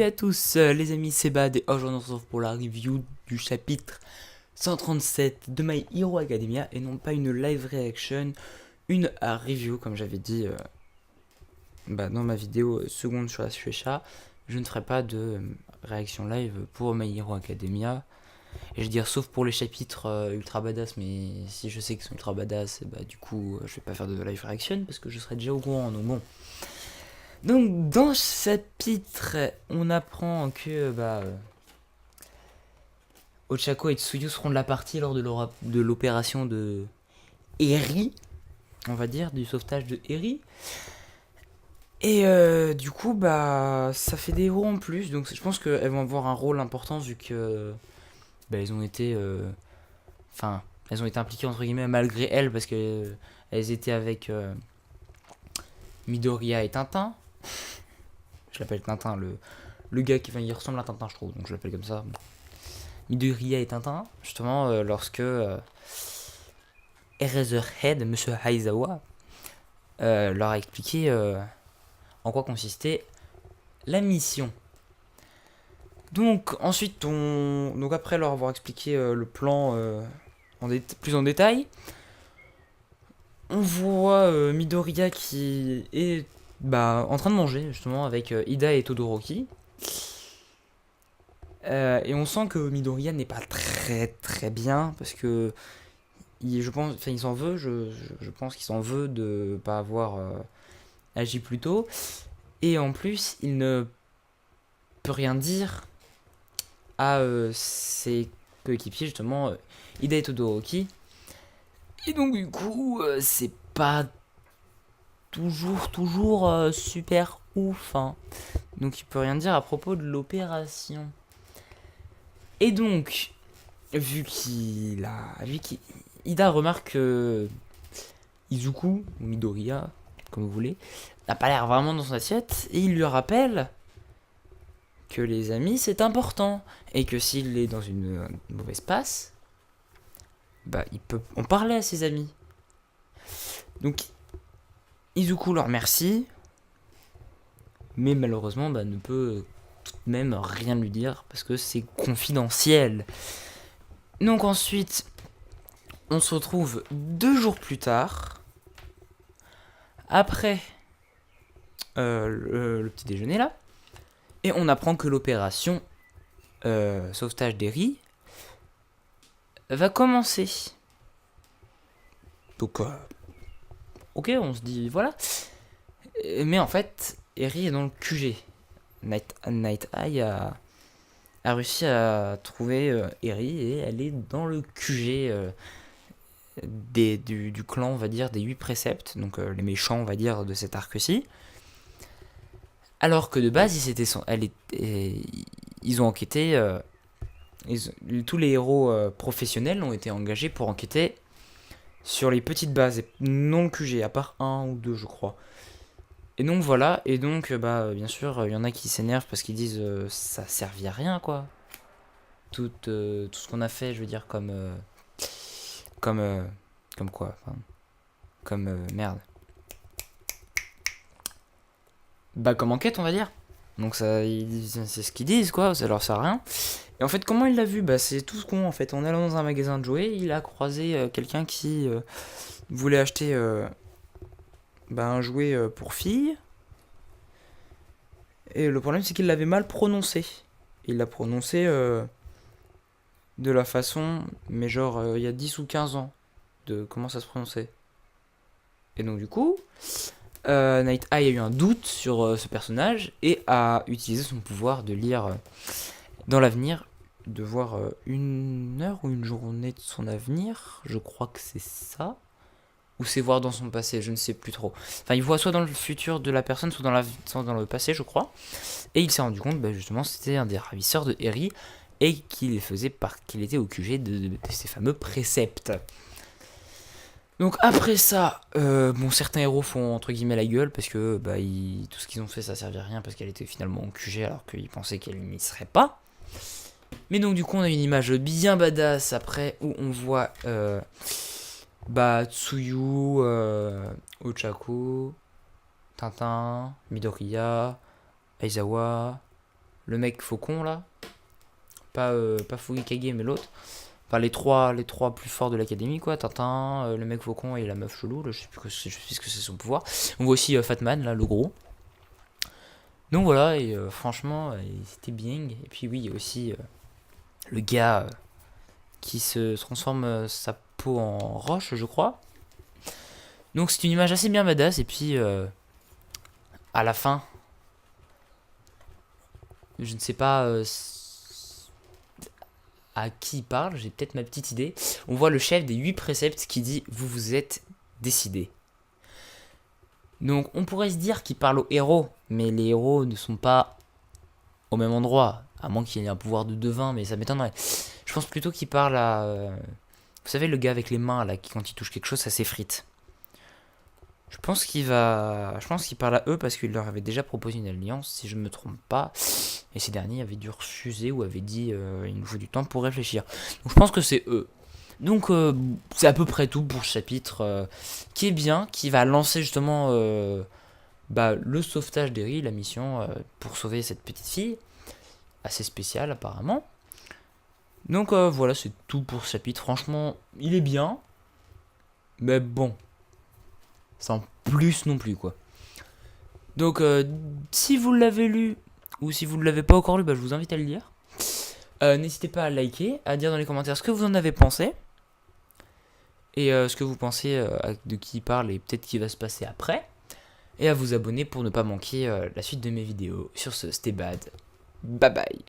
à tous les amis, c'est Bad et aujourd'hui on se retrouve pour la review du chapitre 137 de My Hero Academia et non pas une live reaction, une review comme j'avais dit dans ma vidéo seconde sur la Shueisha. Je ne ferai pas de réaction live pour My Hero Academia. Et je veux dire sauf pour les chapitres ultra badass, mais si je sais qu'ils sont ultra badass, bah du coup je vais pas faire de live reaction parce que je serai déjà au courant, donc bon. Donc dans ce chapitre, on apprend que Ochako et Tsuyu seront de la partie lors de l'opération de Eri, on va dire, du sauvetage de Eri. Et du coup, ça fait des héros en plus, donc je pense qu'elles vont avoir un rôle important vu que elles ont été, elles ont été impliquées entre guillemets malgré elles parce que elles étaient avec Midoriya et Tintin. Je l'appelle Tintin, le gars qui il ressemble à Tintin, je trouve, donc je l'appelle comme ça. Midoriya et Tintin, justement, lorsque Eraserhead, Monsieur Aizawa, leur a expliqué en quoi consistait la mission. Donc, ensuite, donc après leur avoir expliqué le plan plus en détail, on voit Midoriya qui est en train de manger, justement, avec Ida et Todoroki. Et on sent que Midoriya n'est pas très très bien parce que je pense, il s'en veut. Je pense qu'il s'en veut de pas avoir agi plus tôt. Et en plus, il ne peut rien dire à ses coéquipiers, justement, Ida et Todoroki. Et donc du coup, c'est pas toujours super ouf. Hein. Donc il peut rien dire à propos de l'opération. Et donc, vu Ida remarque que Izuku, ou Midoriya, comme vous voulez, n'a pas l'air vraiment dans son assiette, et il lui rappelle que les amis c'est important, et que s'il est dans une mauvaise passe, il peut en parler à ses amis. Donc, Izuku leur remercie, mais malheureusement ne peut tout de même rien lui dire, parce que c'est confidentiel. Donc ensuite, on se retrouve 2 jours plus tard, après le petit déjeuner là, et on apprend que l'opération sauvetage d'Eri va commencer. Donc, ok, on se dit voilà. Mais en fait, Eri est dans le QG. Night Eye a réussi à trouver Eri et elle est dans le QG du clan, on va dire, des 8 préceptes, donc les méchants, on va dire, de cet arc-ci. Alors que de base, ils ont enquêté, tous les héros professionnels ont été engagés pour enquêter sur les petites bases, et non le QG, à part 1 ou 2, je crois. Et donc voilà, et donc bien sûr, il y en a qui s'énervent parce qu'ils disent ça servit à rien, quoi. Tout ce qu'on a fait, je veux dire, comme quoi, merde. Comme enquête, on va dire. Donc c'est ce qu'ils disent, quoi, ça leur sert à rien. Et en fait, comment il l'a vu ? C'est tout ce con, en fait. En allant dans un magasin de jouets, il a croisé quelqu'un qui voulait acheter un jouet pour fille. Et le problème, c'est qu'il l'avait mal prononcé. Il l'a prononcé de la façon, mais genre il y a 10 ou 15 ans, de comment ça se prononçait. Et donc du coup, Night Eye a eu un doute sur ce personnage et a utilisé son pouvoir de lire dans l'avenir, de voir une heure ou une journée de son avenir, je crois que c'est ça. Ou c'est voir dans son passé, je ne sais plus trop. Enfin, il voit soit dans le futur de la personne, soit dans le passé, je crois. Et il s'est rendu compte, justement, c'était un des ravisseurs de Eri et qu'il était au QG de ces fameux préceptes. Donc après ça, certains héros font entre guillemets la gueule parce que tout ce qu'ils ont fait ça servait à rien parce qu'elle était finalement au QG alors qu'ils pensaient qu'elle n'y serait pas. Mais donc du coup on a une image bien badass après où on voit Tsuyu, Ochako, Tintin, Midoriya, Aizawa, le mec faucon là. Pas Fugikage mais l'autre. Enfin les trois plus forts de l'académie quoi. Tintin, le mec faucon et la meuf chelou. Là, je sais plus ce que c'est son pouvoir. On voit aussi Fatman là, le gros. Donc voilà, et franchement, c'était bien. Et puis oui, il y a aussi le gars qui se transforme sa peau en roche, je crois. Donc c'est une image assez bien badass. Et puis à la fin, je ne sais pas à qui il parle, j'ai peut-être ma petite idée. On voit le chef des 8 préceptes qui dit « Vous vous êtes décidé ». Donc on pourrait se dire qu'il parle aux héros, mais les héros ne sont pas au même endroit, à moins qu'il ait un pouvoir de devin, mais ça m'étonnerait. Je pense plutôt qu'il parle à... vous savez le gars avec les mains, là, qui quand il touche quelque chose, ça s'effrite. Je pense qu'il parle à eux parce qu'il leur avait déjà proposé une alliance, si je ne me trompe pas. Et ces derniers avaient dû refuser ou avaient dit il nous faut du temps pour réfléchir. Donc je pense que c'est eux. Donc c'est à peu près tout pour ce chapitre qui est bien, qui va lancer justement le sauvetage d'Eri, la mission pour sauver cette petite fille. Assez spéciale apparemment. Donc voilà, c'est tout pour ce chapitre. Franchement, il est bien. Mais bon. Sans plus non plus quoi. Donc si vous l'avez lu ou si vous ne l'avez pas encore lu, je vous invite à le lire. N'hésitez pas à liker, à dire dans les commentaires ce que vous en avez pensé. Et ce que vous pensez de qui il parle et peut-être qui va se passer après. Et à vous abonner pour ne pas manquer la suite de mes vidéos. Sur ce, c'était Bad. Bye bye.